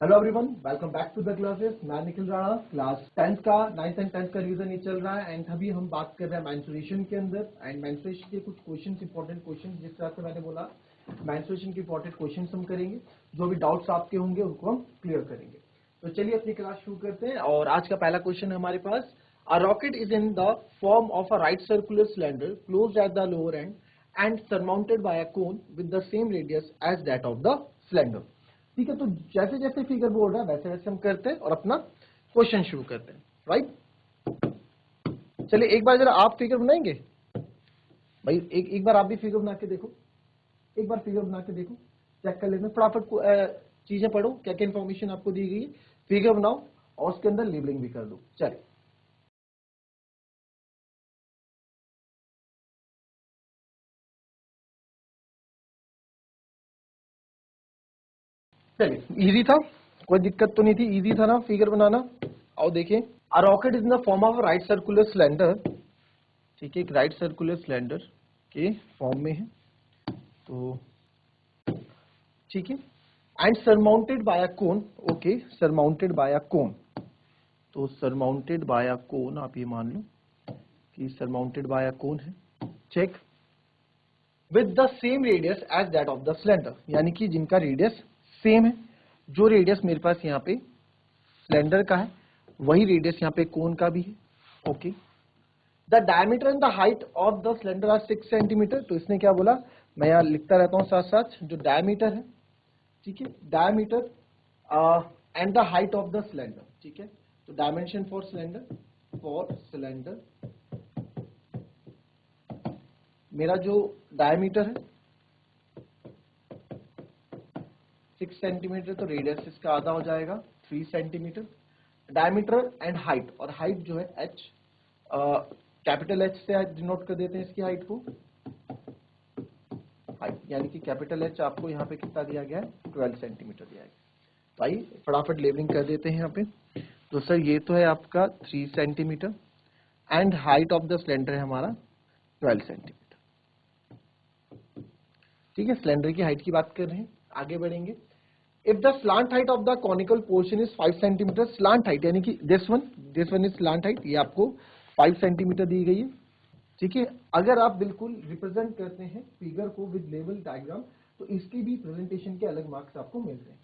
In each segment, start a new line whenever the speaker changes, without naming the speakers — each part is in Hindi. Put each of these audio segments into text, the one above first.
Hello everyone, welcome back to the classes. मैं निखिल राणा। क्लास 10th का 9th एंड 10th का रिवीजन ये चल रहा है एंड अभी हम बात कर रहे हैं मेंस्ट्रुएशन के अंदर एंड मेंस्ट्रुएशन के कुछ क्वेश्चंस, इंपॉर्टेंट क्वेश्चंस। जिस तरह से मैंने बोला मेंस्ट्रुएशन के इंपॉर्टेंट क्वेश्चंस हम करेंगे, जो भी डाउट्स आपके होंगे उनको हम क्लियर करेंगे। तो चलिए अपनी क्लास शुरू करते हैं और आज का पहला क्वेश्चन है हमारे पास। A rocket is in the form of a right circular cylinder closed at the lower end and surmounted by a cone with the same radius as that of the cylinder। ठीक है, तो जैसे जैसे फिगर बोल रहा है वैसे वैसे हम करते हैं और अपना क्वेश्चन शुरू करते हैं। राइट, चलिए एक बार जरा आप फिगर बनाएंगे भाई। एक बार आप भी फिगर बना के देखो, एक बार फिगर बना के देखो, चेक कर लेना फटाफट। चीजें पढ़ो, क्या क्या इन्फॉर्मेशन आपको दी गई है, फिगर बनाओ और उसके अंदर लेबलिंग भी कर दो। चलिए चलिए, इजी था, कोई दिक्कत तो नहीं थी, इजी था ना फिगर बनाना। आओ देखिए, a rocket is in the form of right circular cylinder. ठीक है, एक राइट सर्कुलर सिलेंडर के फॉर्म में है, तो ठीक है, and surmounted by a cone. Okay, surmounted by a cone, तो सरमाउंटेड बाय अ कोन आप ये मान लो कि सरमाउंटेड बाय अ कोन है। Check, with the same radius as that of the cylinder, यानी कि जिनका रेडियस सेम है। जो रेडियस मेरे पास यहाँ पे सिलेंडर का है वही रेडियस यहाँ पे कोन का भी है। Okay, the diameter and the height of the cylinder are 6 centimetre. तो इसने क्या बोला, मैं यहाँ लिखता रहता हूँ साथ साथ, जो डायमीटर है, ठीक है, diameter and the height of the cylinder. ठीक है, तो डायमेंशन फॉर सिलेंडर मेरा जो डायमीटर है 6 सेंटीमीटर, तो रेडियस इसका आधा हो जाएगा 3 सेंटीमीटर। डायमीटर एंड हाइट, और हाइट जो है h, कैपिटल H से डिनोट कर देते हैं इसकी हाइट को, हाइट यानी कि कैपिटल H आपको यहाँ पे कितना दिया गया है, 12 सेंटीमीटर दिया गया। तो आइए फटाफट लेबलिंग कर देते हैं यहाँ पे। तो सर ये तो है आपका 3 centimetre and height of the cylinder है हमारा 12 सेंटीमीटर। ठीक है, सिलेंडर की हाइट की बात कर रहे हैं, आगे बढ़ेंगे। If the slant height of the conical portion is 5 centimetre, slant height यानी कि this one is slant height, ये आपको 5 सेंटीमीटर दी गई है। ठीक है, अगर आप बिल्कुल रिप्रेजेंट करते हैं फिगर को विद लेवल डायग्राम, तो इसके भी प्रेजेंटेशन के अलग मार्क्स आपको मिलते हैं।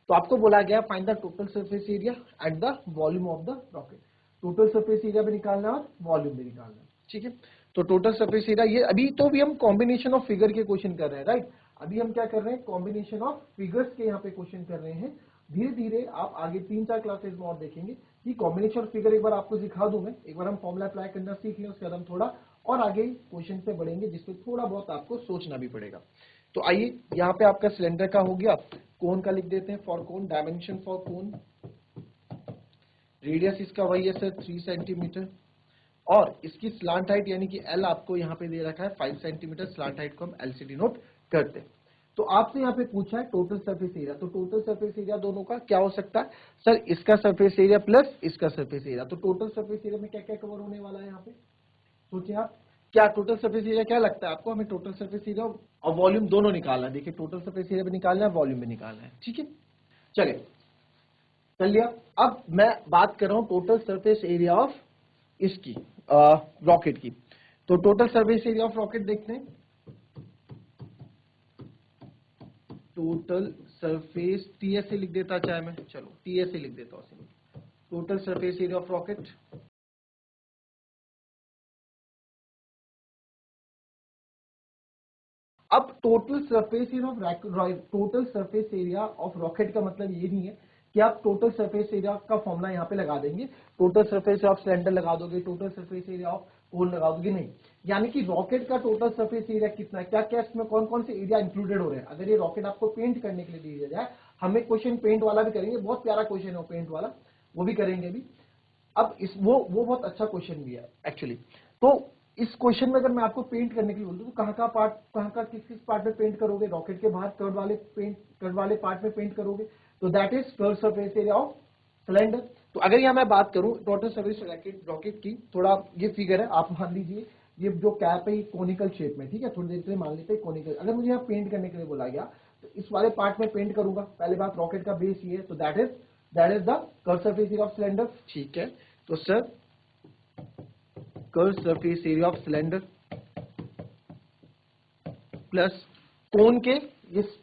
तो आपको बोला गया find the total surface area at the volume of the rocket. Total surface area भी निकालना और वॉल्यूम भी निकालना। ठीक है, तो टोटल सरफेस एरिया, ये अभी तो भी हम कॉम्बिनेशन ऑफ फिगर के क्वेश्चन कर रहे हैं। राइट, अभी हम क्या कर रहे हैं, कॉम्बिनेशन ऑफ फिगर्स के यहाँ पे क्वेश्चन कर रहे हैं। धीरे धीरे आप आगे 3-4 क्लासेस में और देखेंगे कि कॉम्बिनेशन ऑफ फिगर एक बार आपको सिखा दूं मैं, एक बार हम फॉर्मूला अप्लाई करना सीख लें, उसके बाद हम थोड़ा और आगे क्वेश्चन पे बढ़ेंगे जिसपे थोड़ा बहुत आपको सोचना भी पड़ेगा। तो आइए, यहाँ पे आपका सिलेंडर का हो गया, कोन का लिख देते हैं। For cone, dimension for cone, radius इसका वही है सर 3 सेंटीमीटर, और इसकी स्लांट हाइट यानी कि एल आपको यहाँ पे दे रखा है 5 सेंटीमीटर। स्लांट हाइट को हम एल से डिनोट करते हैं। तो आपसे यहाँ पे पूछा है टोटल सरफेस एरिया, तो टोटल सरफेस एरिया दोनों का क्या हो सकता है सर, इसका सरफेस एरिया प्लस इसका सरफेस एरिया। तो टोटल सरफेस एरिया में क्या क्या कवर होने वाला है यहाँ पे, सोचिए आप, क्या टोटल सरफेस एरिया क्या लगता है आपको। हमें टोटल सरफेस एरिया और वॉल्यूम दोनों निकालना है। देखिए, टोटल सरफेस एरिया भी निकालना है, वॉल्यूम भी निकालना है। ठीक है, चलिए कर लिया। अब मैं बात कर रहा हूं टोटल सरफेस एरिया ऑफ इसकी रॉकेट की। तो total surface area of rocket देखते हैं। टोटल सरफेस टीएस से लिख देता चाहे मैं, चलो टीएस से लिख देता हूं। Total surface area of rocket, अब total surface area of total surface area of rocket का मतलब ये नहीं है कि आप टोटल सरफेस एरिया का फॉर्मूला यहाँ पे लगा देंगे, टोटल सरफेस ऑफ सिलेंडर लगा दोगे, total surface area of cone लगा दोगे, नहीं। यानी कि रॉकेट का टोटल सरफेस एरिया कितना है, क्या क्या इसमें कौन कौन से एरिया इंक्लूडेड हो रहे हैं। अगर ये रॉकेट आपको पेंट करने के लिए दिया जाए, हमें क्वेश्चन पेंट वाला भी करेंगे, बहुत प्यारा क्वेश्चन है पेंट वाला, वो भी करेंगे अभी। अब इस वो बहुत अच्छा क्वेश्चन भी है एक्चुअली। तो इस क्वेश्चन में अगर मैं आपको पेंट करने के लिए बोल दूं, तो कहाँ का पार्ट, कहाँ का किस किस पार्ट में पेंट करोगे, रॉकेट के बाहर कर्व वाले पार्ट में पेंट करोगे, तो that is curve surface area of cylinder. तो अगर यहाँ मैं बात करूं टोटल सरफेस रॉकेट की, थोड़ा ये फिगर है, आप मान लीजिए ये जो कैप है कोनिकल शेप में, ठीक है, थोड़ी देर के लिए मान लेते हैं कोनिकल। अगर मुझे यहाँ पेंट करने के लिए बोला गया, तो इस वाले पार्ट में पेंट करूंगा। पहले बात रॉकेट का बेस ये है, तो that is the curve surface area of cylinder. ठीक है, तो sir curve surface area of cylinder plus cone के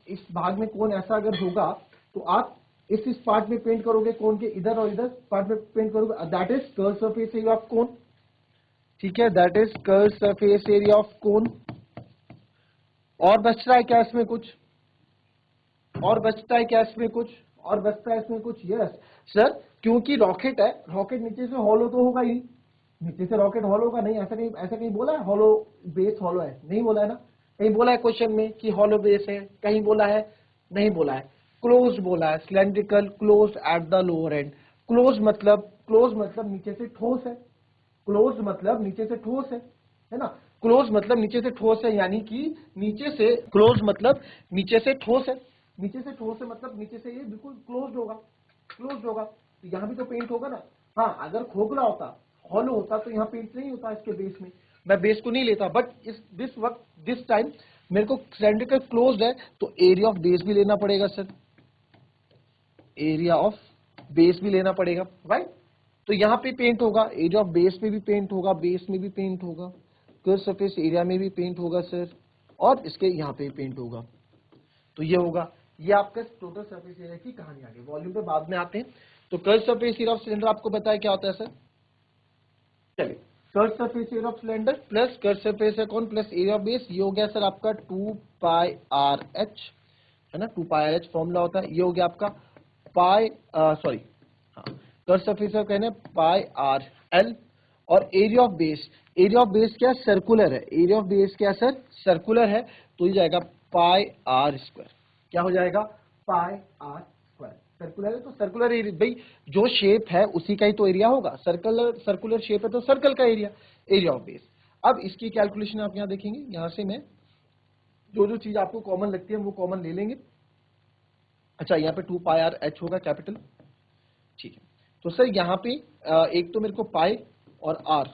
इस भाग में कोन ऐसा अगर होगा तो आप इस पार्ट में पेंट करोगे, कोन के इधर और इधर पार्ट में पेंट करोगे, that is curve surface area of cone. ठीक है, that is curve surface area of cone. और बच रहा है क्या इसमें कुछ? और बचता है क्या इसमें कुछ? और बचता है इसमें कुछ? यस सर, क्योंकि रॉकेट है, रॉकेट नीचे से हॉलो तो होगा ही, नीचे से रॉकेट हॉलो का नहीं, ऐसा कहीं बोला है हॉलो बेस हॉलो है? नहीं बोला है ना। कहीं बोला है क्वेश्चन में कि हॉलो बेस है? कहीं बोला है? नहीं बोला है। क्लोज बोला है, cylindrical close eight the lower and. Close मतलब नीचे से ठोस है। क्लोज मतलब नीचे से ठोस है ना। क्लोज मतलब नीचे से ठोस है, यानी कि नीचे से क्लोज मतलब नीचे से ठोस है। नीचे से ठोस है मतलब नीचे से ये बिल्कुल क्लोज होगा। तो यहाँ भी तो पेंट होगा ना। हाँ, अगर खोखला होता, हॉलो होता, तो यहाँ पेंट नहीं होता इसके बेस में। मैं बेस को नहीं लेता, बट दिस टाइम मेरे को सिलेंड्रिकल क्लोज्ड है, तो एरिया ऑफ बेस भी लेना पड़ेगा सर। एरिया ऑफ बेस भी लेना पड़ेगा, राइट। तो यहाँ पे पेंट होगा, एरिया ऑफ बेस में भी पेंट होगा, बेस में भी पेंट होगा, कर्व सरफेस एरिया में भी पेंट होगा सर, और इसके यहाँ पे भी पेंट होगा। तो ये होगा, ये आपका टोटल सरफेस एरिया की कहानी आ गई। वॉल्यूम पे बाद में आते हैं। तो curve surface area of cylinder आपको बताया क्या होता है सर? चलिए, curve surface area of cylinder plus curve surface area कौन प्लस एरिया ऑफ बेस, ये हो गया सर आपका 2πRH, है ना। 2πRH फॉर्मूला होता है। ये हो गया आपका पाई, सॉरी, हाँ, कर्व सरफेस एरिया कहने πRL, और एरिया ऑफ बेस क्या सर्कुलर है, एरिया ऑफ बेस क्या सर सर्कुलर है, तो ये जाएगा πR²। क्या हो जाएगा? πR²। सर्कुलर है तो सर्कुलर एरिया, भाई जो शेप है उसी का ही तो एरिया होगा। सर्कुलर शेप है तो सर्कल का एरिया ऑफ बेस। अब इसकी कैलकुलेशन आप यहां देखेंगे, यहां से मैं जो चीज आपको कॉमन लगती है वो कॉमन ले लेंगे। अच्छा, यहाँ पे 2πRH होगा कैपिटल, ठीक है। तो सर यहाँ पे एक तो मेरे को पाई और आर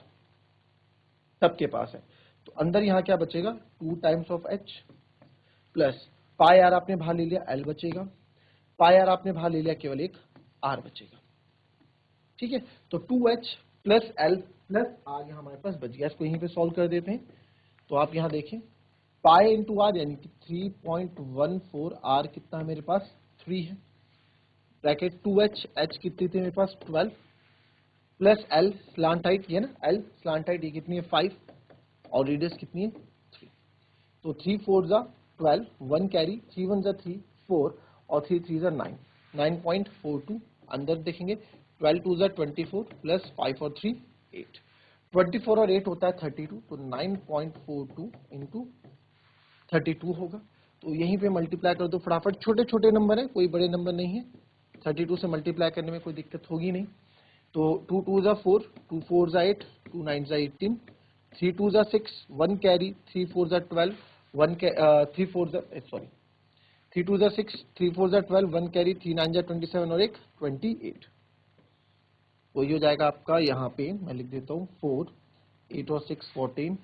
सबके पास है, तो अंदर यहाँ क्या बचेगा 2 times of H plus pi R आपने बाहर ले लिया, एल बचेगा। पाई आर आपने बाहर ले लिया, केवल एक आर बचेगा। ठीक है, तो 2h plus L plus are यहाँ हमारे पास बच गया। इसको यहीं पे सॉल्व कर देते हैं। तो आप यहाँ देखें, पाई इंटू आर यानी कि 3.14, आर कितना है मेरे पास 3 है, ब्रैकेट 2h, h कितनी थी मेरे पास 12, प्लस एल स्लांट हाइट, ये ना एल स्लांट हाइट ये कितनी है 5, और रेडियस कितनी है 3। तो 3 4 जा 12, 1 कैरी, 3 1 जा 3 4, और 3 3 जा 9, 9.42। अंदर देखेंगे 12 2 जा 24 प्लस 5 और 3 8, 24 और 8 होता है 32, तो 9.42 इंटू 32 होगा। तो यहीं पे मल्टीप्लाई कर दो फटाफट, छोटे छोटे नंबर है, कोई बड़े नंबर नहीं है। 32 से मल्टीप्लाई करने में कोई दिक्कत होगी नहीं। तो 2 2 जा 4, 2 4 जा 8, 2 9 जा 18, 3 2 जा 6, 1 कैरी, 3 4 जा 12, 3 4 जा सॉरी 3 2 जा 6, 3 4 जा 12, 1 कैरी, 3 9 जा 27 और एक 28। तो ये हो जाएगा आपका, यहाँ पे मैं लिख देता हूँ 4, 8 और 6 14,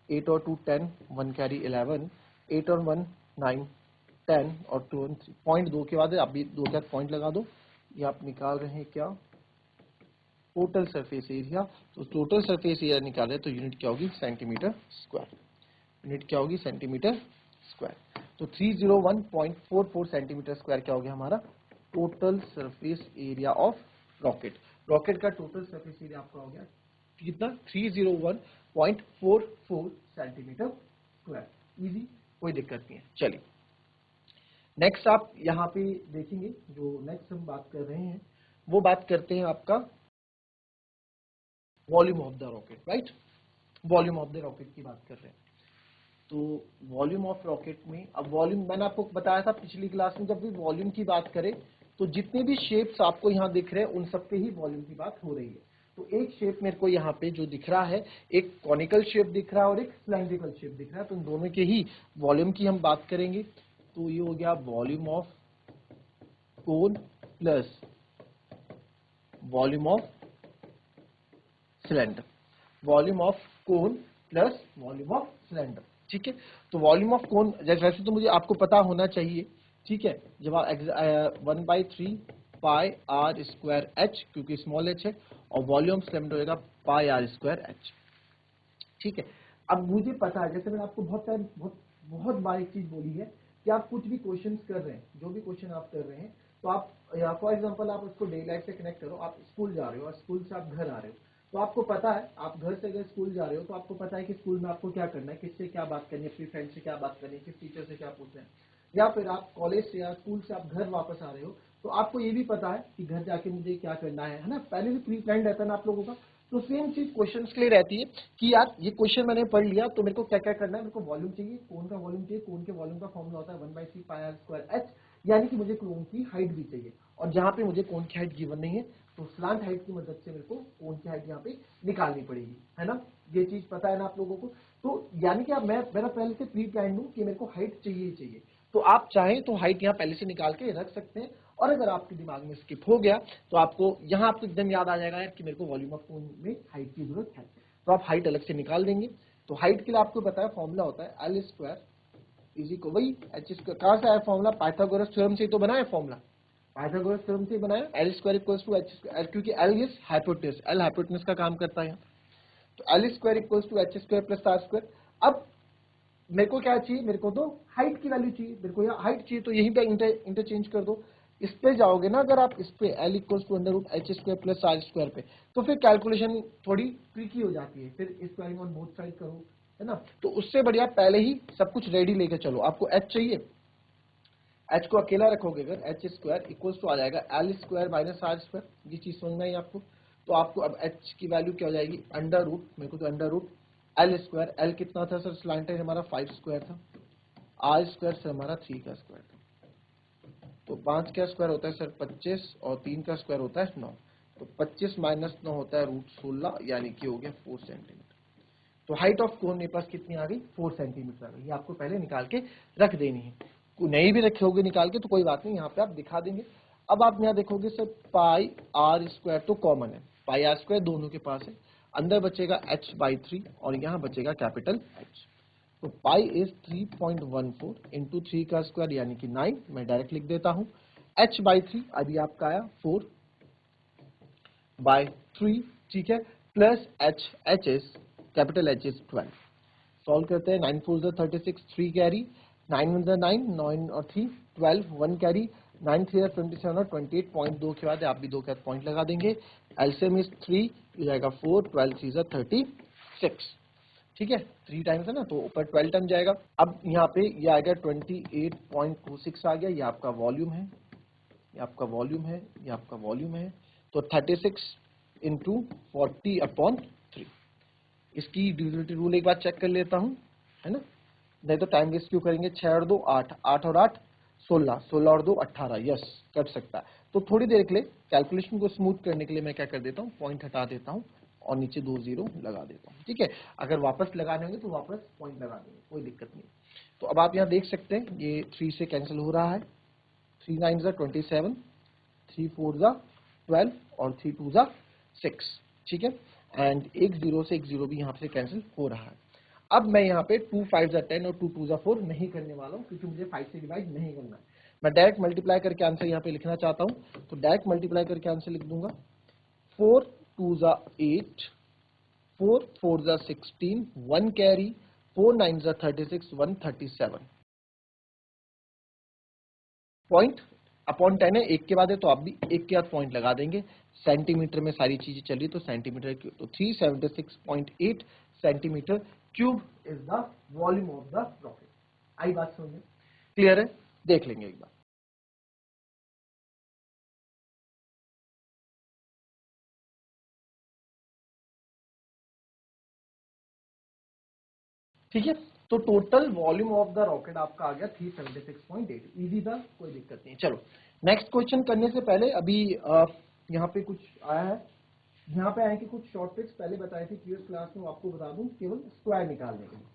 8 और 2 10, 1 कैरी 11, 8 और 1 9, 10 और 2 3, पॉइंट 2 के बाद आप भी 2 के बाद पॉइंट लगा दो। ये आप निकाल रहे हैं क्या टोटल सरफेस एरिया। तो टोटल सरफेस एरिया निकाल रहे हैं तो यूनिट क्या होगी सेंटीमीटर स्क्वायर। यूनिट क्या होगी सेंटीमीटर स्क्वायर। तो 301.44 सेंटीमीटर स्क्वायर क्या हो गया हमारा total surface area of rocket. Rocket का टोटल सरफेस एरिया आपका हो गया कितना 301.44 सेंटीमीटर स्क्वायर। इजी, कोई दिक्कत नहीं है। चलिए नेक्स्ट आप यहाँ पे देखेंगे, जो नेक्स्ट हम बात कर रहे हैं वो बात करते हैं आपका volume of the rocket, right. Volume of the rocket की बात कर रहे हैं। तो वॉल्यूम ऑफ रॉकेट में, अब वॉल्यूम मैंने आपको बताया था पिछली क्लास में, जब भी वॉल्यूम की बात करें तो जितने भी शेप्स आपको यहाँ दिख रहे हैं उन सबके ही वॉल्यूम की बात हो रही है। तो एक शेप मेरे को यहाँ पे जो दिख रहा है, एक कॉनिकल शेप दिख रहा है और एक सिलेंड्रिकल शेप दिख रहा है, तो इन दोनों के ही वॉल्यूम की हम बात करेंगे। तो ये हो गया volume of cone plus volume of cylinder, volume of cone plus volume of cylinder. ठीक है, तो वॉल्यूम ऑफ कोन, वैसे तो मुझे आपको पता होना चाहिए ठीक है, जब आप 1/3 पाई आर स्क्वायर एच, क्योंकि स्मॉल एच है, और वॉल्यूम सिलेंडर होगा पाई आर स्क्वायर एच। ठीक है, अब मुझे पता है, जैसे मैंने आपको बहुत बार एक चीज बोली है कि आप कुछ भी क्वेश्चंस कर रहे हैं, जो भी क्वेश्चन आप कर रहे हैं, तो आप फॉर एग्जांपल आप उसको डे लाइफ से कनेक्ट करो। आप स्कूल जा रहे हो और स्कूल से आप घर आ रहे हो, तो आपको पता है, आप घर से अगर स्कूल जा रहे हो तो आपको पता है कि स्कूल में आपको क्या करना है, किससे क्या बात करनी है, अपनी फ्रेंड से क्या बात करनी है, किस टीचर से क्या पूछना है। या फिर आप कॉलेज से या स्कूल से आप घर वापस आ रहे हो, तो आपको ये भी पता है कि घर जाके मुझे क्या करना है ना, पहले से प्री प्लान रहता है ना आप लोगों का। तो सेम चीज क्वेश्चंस के लिए रहती है कि यार ये क्वेश्चन मैंने पढ़ लिया, तो मेरे को क्या क्या करना है, मेरे को वॉल्यूम चाहिए, कोन का वॉल्यूम चाहिए, कोन के वॉल्यूम का फॉर्मूला होता है 1/3 पाई आर स्क्वायर एच, यानी कि मुझे कोन की हाइट भी चाहिए, और जहां पे मुझे कोन की हाइट गिवन नहीं है, तो स्लांट हाइट की मदद से मेरे को कोन की हाइट यहाँ पे निकालनी पड़ेगी, है ना। ये चीज पता है ना आप लोगों को। तो यानी कि अब मेरा पहले से प्री प्लान हूं कि मेरे को हाइट चाहिए ही चाहिए, तो आप चाहें तो हाइट यहाँ पहले से निकाल के रख सकते हैं, और अगर आपके दिमाग में स्किप हो गया तो आपको यहाँ आपको एकदम याद आ जाएगा यार कि मेरे को वॉल्यूम ऑफ कोन में हाइट की जरूरत है, तो आप हाइट अलग से निकाल देंगे। तो हाइट के लिए आपको पता है फॉर्मूला होता है एल स्क्वायर इज इक्वल, वही एच स्क्वायर। कहां से आया फॉर्मूला, पाइथागोरस थ्योरम से ही तो बना है फॉर्मूला, पाइथागोरस थ्योरम से बनाया, L square equals to H square, क्योंकि L is hypotenuse, L hypotenuse का काम करता है। तो L square equals to H square plus R square. अब मेरे को क्या चाहिए, मेरे को तो हाइट की वैल्यू चाहिए, मेरे को यहाँ हाइट चाहिए, तो यहीं पे इंटरचेंज कर दो। इस पे जाओगे ना अगर आप, इस पे L equals to under root H square plus R square पे, तो फिर कैलकुलेशन थोड़ी ट्रिकी हो जाती है, फिर स्क्वायरिंग ऑन बोथ साइड करो, है ना। तो उससे बढ़िया पहले ही सब कुछ रेडी लेके चलो। आपको एच चाहिए, एच को अकेला रखोगे अगर, एच स्क्वायर इक्वल्स टू आ जाएगा L square minus R square, ये चीज समझ में आई आपको। तो आपको अब एच की वैल्यू क्या हो जाएगी, अंडर रूट, मेरे को तो under root L square, L कितना था सर स्लैंट है हमारा 5 स्क्वायर था, आर स्क्वायर से हमारा 3 का स्क्वायर था। तो 5 का स्क्वायर होता है सर 25, और 3 का स्क्वायर होता है 9। तो 25 माइनस 9 होता है रूट 16, यानी कि हो गया 4 सेंटीमीटर। तो हाइट ऑफ कोन मेरे पास कितनी आ गई, 4 सेंटीमीटर आ गई। ये आपको पहले निकाल के रख देनी है, नहीं भी रखोगे निकाल के तो कोई बात नहीं, यहाँ पे आप दिखा देंगे। अब आप यहाँ देखोगे सर पाई आर स्क्वायर तो कॉमन है, पाई आर स्क्वायर दोनों के पास है, अंदर बचेगा h/3 और यहाँ बचेगा कैपिटल H। तो पाई इज 3.14 इंटू 3 का स्क्वायर यानी कि 9, मैं डायरेक्ट लिख देता हूँ। h/3 अभी आपका आया 4/3, ठीक है, plus h is capital H is 12। Solve करते हैं, 9 4 36, 3 कैरी, 9 1 9, 9 और 3 12, 1 कैरी, 9 3 27 और 28 पॉइंट 2 के बाद आप भी 2 के बाद पॉइंट लगा देंगे। एलसीएम इज 3, हो जाएगा 4, 12 3 36, ठीक है, 3 टाइम्स है ना, तो ऊपर 12 टाइम जाएगा। अब यहाँ पे ये आएगा 28.26 आ गया, ये आपका वॉल्यूम है, ये आपका वॉल्यूम है, ये आपका वॉल्यूम है। तो 36 इंटू 40/3। इसकी डिविजिबिलिटी रूल एक बार चेक कर लेता हूँ, है ना, नहीं तो टाइम वेस्ट क्यों करेंगे। 6 और 2 8, 8 और 8 16, 16 और 2 18, यस कट सकता है। तो थोड़ी देर के लिए कैलकुलेशन को स्मूथ करने के लिए मैं क्या कर देता हूँ, पॉइंट हटा देता हूँ और नीचे 2 0 लगा देता हूँ, ठीक है। अगर वापस लगाने होंगे तो वापस पॉइंट लगा देंगे, कोई दिक्कत नहीं। तो अब आप यहाँ देख सकते हैं ये 3 से कैंसिल हो रहा है, 3 9 27, 3 4 12 और 3 2 6, ठीक है। एंड एक 0 से एक 0 भी यहाँ से कैंसिल हो रहा है। अब मैं यहाँ पे 2 5 10 और 2 2 4 नहीं करने वाला हूँ, क्योंकि मुझे 5 से डिवाइड नहीं करना है। मैं डायरेक्ट मल्टीप्लाई करके आंसर यहाँ पे लिखना चाहता हूँ, तो डायरेक्ट मल्टीप्लाई करके आंसर लिख दूंगा। 4 2 8, 4 4 16, 1 कैरी, 4 9 36, 137 पॉइंट अपॉन 10 है, एक के बाद है तो आप भी एक के बाद पॉइंट लगा देंगे। सेंटीमीटर में सारी चीजें चल रही तो सेंटीमीटर क्यूब, तो 376.8 centimetre cube is the volume of the rocket. आई बात समझ में, क्लियर है, देख लेंगे एक बार। ठीक है, तो total volume of the rocket आपका आ गया 376.8, इजी था, कोई दिक्कत नहीं। चलो नेक्स्ट क्वेश्चन करने से पहले अभी यहाँ पे कुछ आया है, यहाँ पे आए कि कुछ शॉर्ट ट्रिक्स पहले बताई थी प्रीवियस क्लास में, आपको बता दूं केवल स्क्वायर निकालने के लिए,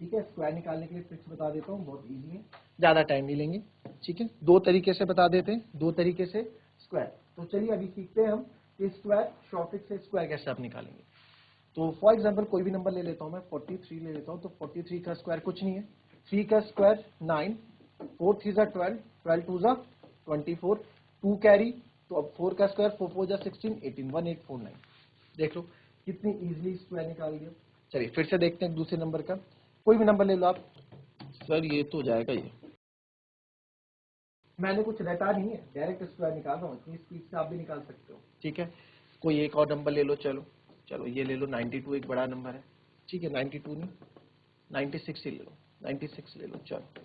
ठीक है। स्क्वायर निकालने के लिए ट्रिक्स बता देता हूँ, बहुत इजी है, ज्यादा टाइम नहीं लेंगे, ठीक है। दो तरीके से बता देते हैं, दो तरीके से स्क्वायर। तो चलिए अभी सीखते हैं हम कि स्क्वायर, शॉर्ट ट्रिक से स्क्वायर कैसे आप निकालेंगे। तो फॉर एग्जाम्पल कोई भी नंबर ले लेता हूँ मैं, 43 ले लेता हूँ, तो 43 का स्क्वायर कुछ नहीं है, 3 का स्क्वायर 9, 4 3 जा 12, 12 2 जा 24, 2 कैरी, तो अब 4 का स्क्वायर 4 4 जा 16, 18, 1849। देख लो कितनी इजीली स्क्वायर निकाल दिया। चलिए फिर से देखते हैं दूसरे नंबर का, कोई भी नंबर ले लो आप। सर ये तो जाएगा, ये मैंने कुछ रटा नहीं है, डायरेक्ट स्क्वायर निकाल रहा हूँ, इतनी स्पीड से आप भी निकाल सकते हो। ठीक है, कोई एक और नंबर ले लो। चलो चलो ये ले लो, 92 एक बड़ा नंबर है। ठीक है, 92 नहीं 96 ही ले लो, 96 ले लो। चलो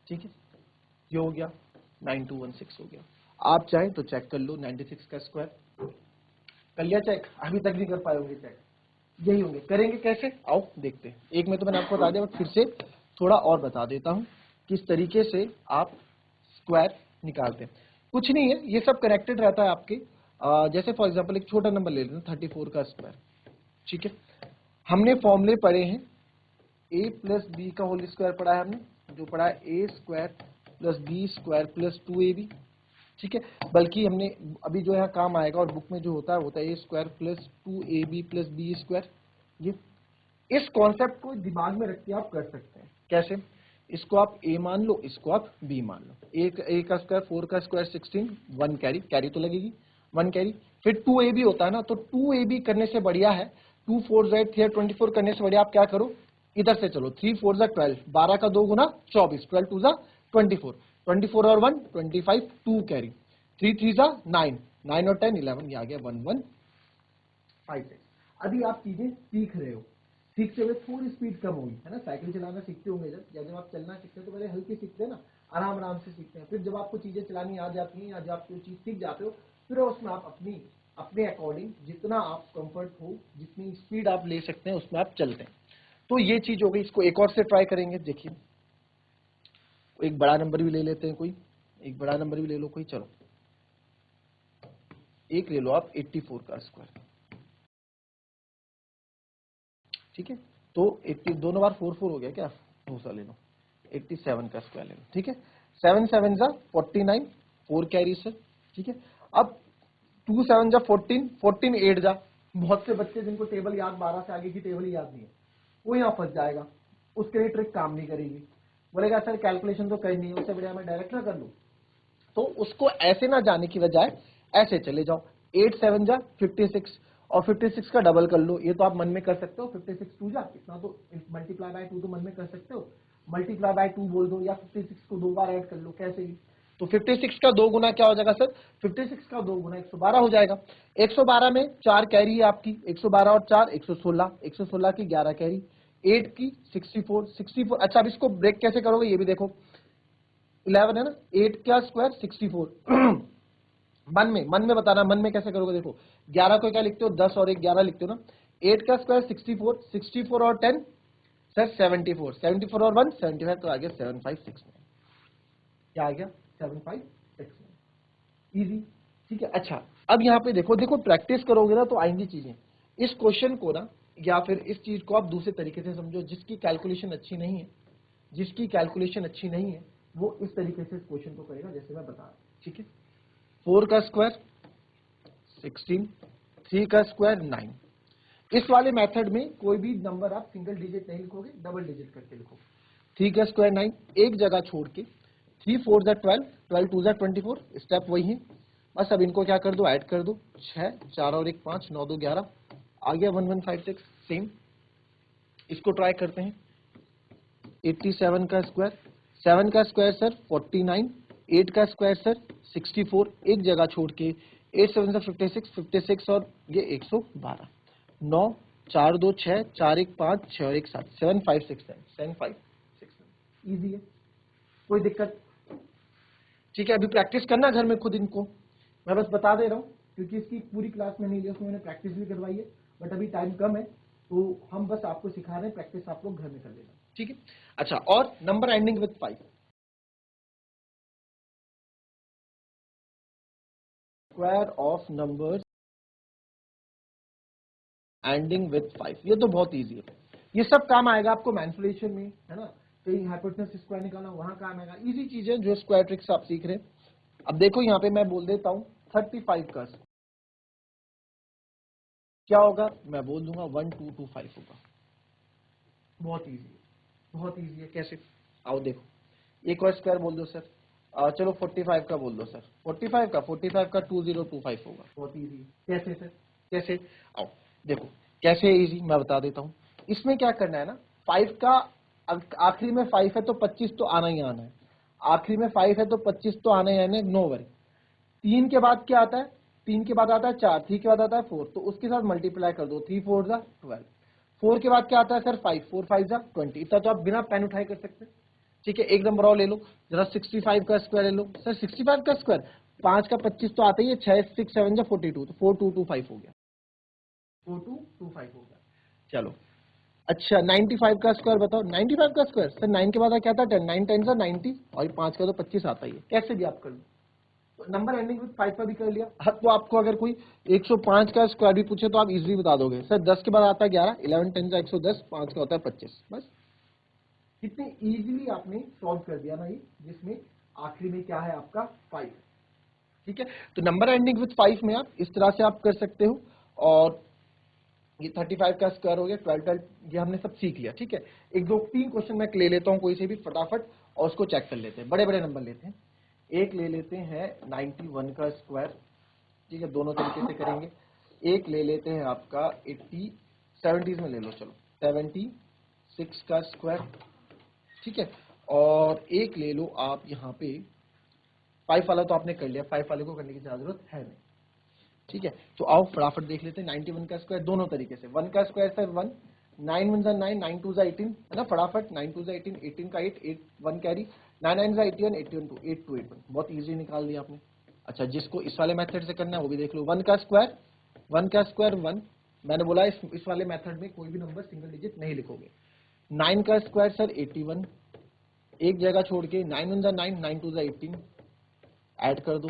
ठीक है, ये हो गया 9216 हो गया। आप चाहें तो चेक कर लो 96 का स्क्वायर। कर लिया चेक? अभी तक नहीं कर पाए होंगे चेक, यही होंगे। करेंगे कैसे, आओ देखते हैं। एक में तो मैंने आपको बता दिया, बट फिर से थोड़ा और बता देता हूं किस तरीके से आप स्क्वायर निकालते हैं। कुछ नहीं है, ये सब कनेक्टेड रहता है आपके। जैसे फॉर एग्जांपल एक छोटा नंबर ले लेते हैं, 34 का स्क्वायर। ठीक है, हमने फॉर्मूले पढ़े हैं, a प्लस बी का होल स्क्वायर पढ़ा है हमने, जो पढ़ा है A square plus B square plus 2ab। ठीक है, बल्कि हमने अभी जो यहाँ काम आएगा और बुक में जो होता है A square plus 2ab plus B square. ये इस कॉन्सेप्ट को दिमाग में रख के आप कर सकते हैं। कैसे, इसको आप a मान लो, इसको आप b मान लो। a का स्क्वायर 4 का स्क्वायर 16, 1 कैरी, कैरी तो लगेगी 1 कैरी। फिर 2ab होता है ना, तो 2ab करने से बढ़िया है 2 4 8 3 24 करने से बढ़िया आप क्या करो, इधर से चलो 3 4 जा 12, 12 का 2 गुना 24, 12 2 जा 24, 24 और 1 25, 2 कैरी, 3 3 जा 9, 9 और 10 11, ये आ गया 1 1 5 6। अभी आप चीजें सीख रहे हो, सीखते हुए थोड़ी स्पीड कम होगी, है ना। साइकिल चलाना सीखते होंगे जब, या जब आप चलना सीखते हैं तो पहले हल्की सीखते हैं ना, आराम आराम से सीखते हैं। फिर जब आपको चीजें चलानी आ जाती हैं या जब आप कोई चीज सीख जाते हो, फिर उसमें आप अपने अकॉर्डिंग जितना आप कंफर्ट हो, जितनी स्पीड आप ले सकते हैं उसमें आप चलते हैं। तो ये चीज हो गई। इसको एक और से ट्राई करेंगे। देखिए एक बड़ा नंबर भी ले लेते हैं, कोई एक बड़ा नंबर भी ले लो कोई। चलो एक ले लो आप 84 का स्क्वायर। ठीक है, तो 80 दोनों बार 4 4 हो गया क्या, दूसरा ले लो 87 का स्क्वायर ले लो। ठीक है, 7 7 जा 49, 4 कैरी से। ठीक है, अब 2 7 जा 14, 14 8 जा। बहुत से बच्चे जिनको टेबल याद, 12 से आगे की टेबल ही याद नहीं है, वो यहाँ फंस जाएगा, उसके लिए ट्रिक काम नहीं करेगी। बोलेगा सर कैलकुलेशन तो करनी है, उससे बढ़िया मैं डायरेक्ट ना कर लूँ। तो उसको ऐसे ना जाने की बजाय ऐसे चले जाओ, 8 7 जा 56, और 56 का डबल कर लो। ये तो आप मन में कर सकते हो, 56 2 जा इतना, तो मल्टीप्लाई बाय 2 तो मन में कर सकते हो, मल्टीप्लाई बाय 2 बोल दो, या 56 को 2 बार ऐड कर लो, कैसे भी। तो 56 का 2 गुना क्या हो जाएगा सर, 56 का 2 गुना 112 हो जाएगा। 112 में 4 कैरी है आपकी, 112 और 4 116, 116 की 11 कैरी, 8 की 64, 64। अच्छा अब इसको ब्रेक कैसे करोगे ये भी देखो, 11 है ना, 8 का स्क्वायर 64। मन में बताना, मन में कैसे करोगे। देखो 11 को क्या लिखते हो, 10 और 1 11 लिखते हो ना। 8 का स्क्वायर 64, 64 और 10 सर 74, 74 और 1 75, तो आ गया 7569। क्या आ गया 7569। इजी। ठीक है, अच्छा अब यहाँ पे देखो, देखो प्रैक्टिस करोगे ना तो आएंगी चीजें। इस क्वेश्चन को ना, या फिर इस चीज को आप दूसरे तरीके से समझो। जिसकी कैलकुलेशन अच्छी नहीं है, जिसकी कैलकुलेशन अच्छी नहीं है, वो इस तरीके से इस क्वेश्चन को करेगा जैसे मैं बता रहा हूं। ठीक है, 4 का स्क्वायर 16, 3 का स्क्वायर 9। इस वाले मेथड में कोई भी नंबर आप सिंगल डिजिट नहीं लिखोगे, डबल डिजिट करके लिखोगे। 3 का स्क्वायर 9, एक जगह छोड़ के 3 4 जा 12, 12 2 जा 24, स्टेप वही है। बस अब इनको क्या कर दो, ऐड कर दो, 6 4 और 1 5, 9 2 11, आ गया 1156। सेम इसको ट्राई करते हैं। 87 का स्क्वायर, 7 का स्क्वायर सर 49, 8 का स्क्वायर सर 64, एक जगह छोड़ के 8 7 से 56, 56 और ये 112, 9 4 2 6 4 1 5 6 और 1 7, 7567, 7567। इजी है, कोई दिक्कत। ठीक है, अभी प्रैक्टिस करना घर में खुद इनको, मैं बस बता दे रहा हूँ क्योंकि इसकी पूरी क्लास में नहीं ली, उसमें मैंने प्रैक्टिस भी करवाई है, बट अभी टाइम कम है तो हम बस आपको सिखा रहे हैं, प्रैक्टिस आप लोग घर में कर लेना। ठीक है, अच्छा और number ending with 5, square of numbers ending with 5, ये तो बहुत इजी है। ये सब काम आएगा आपको मैनिपुलेशन में, है ना, कहीं हाइपोटेनस स्क्वायर निकालना वहां काम आएगा। इजी चीजें जो स्क्वायर ट्रिक्स आप सीख रहे हैं। अब देखो यहाँ पे मैं बोल देता हूँ 35 का क्या होगा, मैं बोल दूंगा 1225 होगा। बहुत इजी है, बहुत इजी है। कैसे, आओ देखो, एक और स्क्वायर बोल दो सर। चलो 45 का बोल दो सर। 45 का 2025 होगा। बहुत इजी। कैसे सर? कैसे? आओ देखो कैसे इजी, मैं बता देता हूँ। इसमें क्या करना है ना, 5 का आखिरी में 5 है तो 25 तो आना ही आना है। आखिरी में 5 है तो 25 तो आना ही आना है, नो वरी। 3 के बाद क्या आता है? 3 के बाद आता है 4, 3 के बाद आता है 4, तो उसके साथ मल्टीप्लाई कर दो। 3 4 जा 12। 4 के बाद क्या आता है सर? 5, 4 5 जा 20। इतना तो आप बिना पेन उठाए कर सकते हैं। ठीक है, एक नंबर और ले लो जरा, 65 का स्क्वायर ले लो सर। 65 का स्क्वायर 5 का 25 तो आता ही है, 6 6 7 जा 42, तो 4225 हो गया। 4225 हो गया। चलो अच्छा 95 का स्क्वायर बताओ। 95 का स्क्वायर सर 9 के बाद क्या आता है? 10, 9 10 90, और 5 का तो 25 आता ही है। कैसे भी आप कर लो। तो नंबर एंडिंग विद 5 का भी कर लिया। हाँ, तो आपको अगर कोई 105 का स्क्वायर भी पूछे तो आप इजीली बता दोगे सर। 10 के बाद आता है 11, 11 10 का 110, 5 का होता है 25। बस कितने इजीली आपने सॉल्व कर दिया ना ये, जिसमें आखिरी में क्या है आपका 5। ठीक है, तो नंबर एंडिंग विद 5 में आप इस तरह से आप कर सकते हो। और ये 35 का स्क्वायर हो गया, 12 12 ये हमने सब सीख लिया। ठीक है, एक दो तीन क्वेश्चन मैं ले लेता हूँ कोई से भी फटाफट, और उसको चेक कर लेते हैं। बड़े बड़े नंबर लेते हैं। एक ले लेते हैं 91 का स्क्वायर। ठीक है, दोनों तरीके से करेंगे। एक ले लेते हैं आपका 80 70s में ले लो, चलो 76 का स्क्वायर। ठीक है, और एक ले लो आप यहाँ पे 5 वाला तो आपने कर लिया, 5 वाले को करने की जरूरत है नहीं। ठीक है, तो आओ फटाफट देख लेते हैं 91 का स्क्वायर दोनों तरीके से। 1 का स्क्वायर सर 1, 9 1 9, 9 2 18 है ना, फटाफट 9 2 18, 18 का 8, 8 1 कैरी, 9 9 81, 81 2, 8 2 8 1, बहुत इजी निकाल दिया आपने। अच्छा, जिसको इस वाले मेथड से करना है वो भी देख लो। 1 का स्क्वायर 1, मैंने बोला इस वाले मेथड में कोई भी नंबर सिंगल डिजिट नहीं लिखोगे। 9 का स्क्वायर सर 81, एक जगह छोड़ के 9 1 9, 9 2 18, ऐड कर दो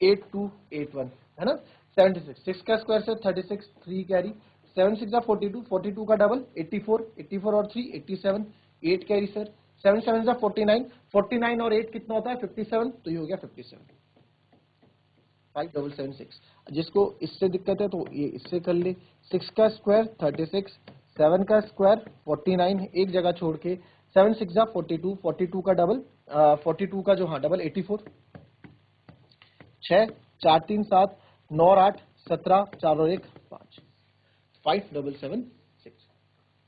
8 2 8 1 है ना। 76, 6 का स्क्वायर से 36, 3 कैरी, 7 6 42, 42 का डबल 84, 84 और 3 87, 8 कैरी सर, 7 7 49, 49 और 8 कितना होता है 57, तो ये हो गया 57। 5776। जिसको इससे दिक्कत है तो ये इससे कर ले। 6 का स्क्वायर 36, 7 का स्क्वायर 49, एक जगह छोड़ के 7 6 42, 42 का डबल 42 का जो हाँ डबल 84, 6 4 3 7 9 और 8 17, 4 और 1 5, 5776।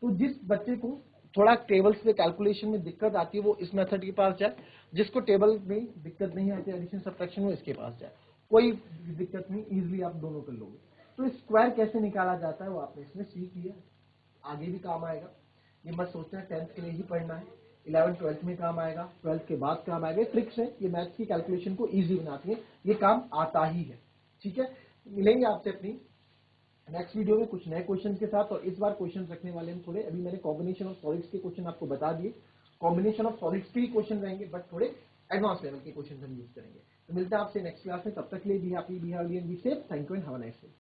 तो जिस बच्चे को थोड़ा टेबल्स में कैलकुलेशन में दिक्कत आती है वो इस मेथड के पास जाए, जिसको टेबल में दिक्कत नहीं आती एडिशन सब्ट्रैक्शन में इसके पास जाए, कोई दिक्कत नहीं, इजीली आप दोनों कर लोगे। तो स्क्वायर कैसे निकाला जाता है वो आपने इसमें सीख लिया, आगे भी काम आएगा। ये मत सोचना 10th के लिए ही पढ़ना है, 11 12th में काम आएगा, 12th के बाद काम आएगा। ट्रिक्स है, ये मैथ्स की कैलकुलेशन को इजी बनाती है, ये काम आता ही है। ठीक है, मिलेंगे आपसे अपनी नेक्स्ट वीडियो में कुछ नए क्वेश्चन के साथ। और इस बार क्वेश्चन रखने वाले हैं थोड़े, अभी मैंने कॉम्बिनेशन ऑफ सॉलिड्स के क्वेश्चन आपको बता दिए, कॉम्बिनेशन ऑफ सॉलिड्स के ही क्वेश्चन रहेंगे, बट थोड़े एडवांस लेवल के क्वेश्चन हम यूज करेंगे। तो मिलते हैं आपसे नेक्स्ट क्लास में, तब तक के लिए be happy, be healthy and be safe. Thank you and have a nice day.